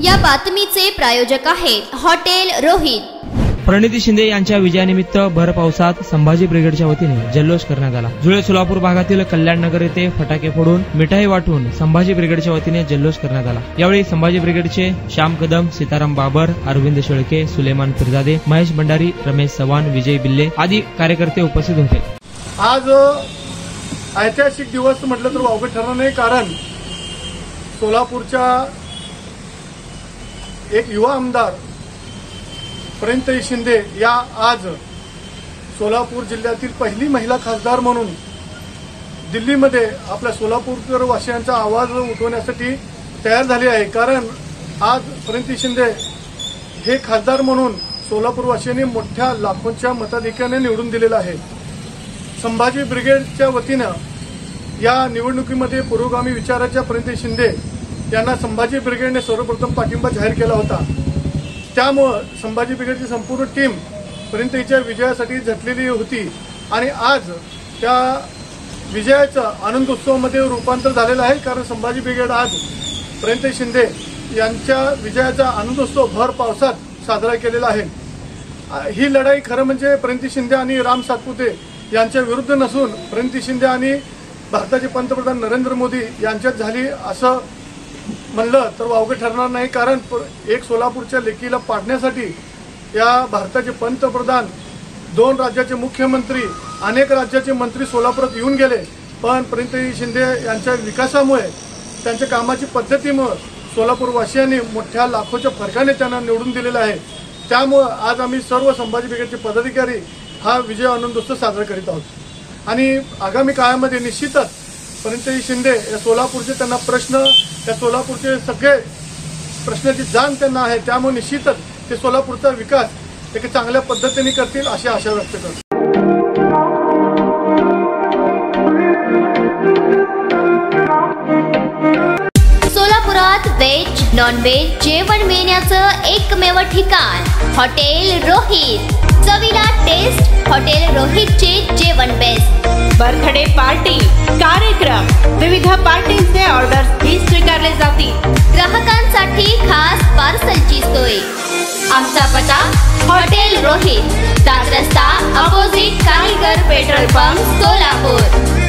या बातमीचे प्रायोजक आहेत हॉटेल रोहित। प्रणिती शिंदे यांच्या विजयानिमित्त भर पावसात संभाजी ब्रिगेडच्या वतीने जल्लोष करण्यात आला। जुळे सोलापूर भागातील कल्याण नगर येथे फटाके फोडून मिठाई वाटून संभाजी ब्रिगेडच्या वतीने जल्लोष करण्यात आला। यावेळी संभाजी ब्रिगेडचे श्याम कदम, सीताराम बाबर, अरविंद शेळके, सुलेमान फिरजादे, महेश भंडारी, रमेश चव्हाण, विजय बिल्ले आदी कार्यकर्ते उपस्थित होते। आज ऐतिहासिक दिवस म्हटलं तर वावगं ठरणार नाही, कारण सोलापूरच्या एक युवा आमदार प्रणिती शिंदे या आज सोलापूर जिल्ह्यातील पहिली महिला खासदार म्हणून दिल्लीमध्ये आपल्या सोलापूरकर वासियांचा आवाज उठवण्यासाठी तयार झाली आहे। कारण आज प्रणिती शिंदे हे खासदार म्हणून सोलापूर वासियांनी मोठ्या लाखोंच्या मताधिक्याने निवडून दिलेला आहे। संभाजी ब्रिगेडच्या वतीनं या निवडणुकीमध्ये पुरोगामी विचाराच्या प्रणिती शिंदे यांना संभाजी ब्रिगेडने सर्वप्रथम पाठिंबा जाहीर केला होता। त्यामुळे संभाजी ब्रिगेडची संपूर्ण टीम प्रणितीच्या विजयासाठी झटलेली होती आणि आज त्या विजयाचा आनंदोत्सवामध्ये रूपांतर झालेलं आहे। कारण संभाजी ब्रिगेड आज प्रणिती शिंदे यांच्या विजयाचा आनंदोत्सव भर पावसात साजरा केलेला आहे। ही लढाई खरं म्हणजे प्रणिती शिंदे आणि राम सातपुते यांच्या विरुद्ध नसून प्रणिती शिंदे आणि भारताचे पंतप्रधान नरेंद्र मोदी यांच्यात झाली असं म्हणलं तर वावगं ठरणार नाही। कारण एक सोलापूरच्या लेकीला पाडण्यासाठी या भारताचे पंतप्रधान, 2 राज्याचे मुख्यमंत्री, अनेक राज्याचे मंत्री सोलापुरात येऊन गेले, पण प्रणिती शिंदे यांच्या विकासामुळे, त्यांच्या कामाची पद्धतीमुळे सोलापूरवासियांनी मोठ्या लाखोच्या फरकाने त्यांना निवडून दिलेलं आहे। त्यामुळे आज आम्ही सर्व संभाजी ब्रिगेडचे पदाधिकारी हा विजय आनंदोत्सव साजरा करीत आहोत आणि आगामी काळामध्ये निश्चितच प्रणिती शिंदे या सोलापूरचे त्यांना प्रश्न, त्या सोलापूरचे सगळे प्रश्नाची जाण त्यांना आहे। त्यामुळे निश्चितच ते सोलापूरचा विकास एक चांगल्या पद्धतीने करतील अशी आशा व्यक्त करतो। सोलापुरात व्हेज नॉन व्हेज जेवण मिळण्याचं एकमेव ठिकाण हॉटेल रोहित। चवीला टेस्ट, हॉटेल रोहितचे जेवण बेस्ट। बर्थडे पार्टी, कार्यक्रम, विविध पार्टींचे ऑर्डर्स स्वीकारले जातील। ग्राहकांसाठी खास पार्सलची सोय। आमचा पत्ता हॉटेल रोहित, 7 रस्ता अपोजिट कारीगर पेट्रोल पंप, सोलापूर।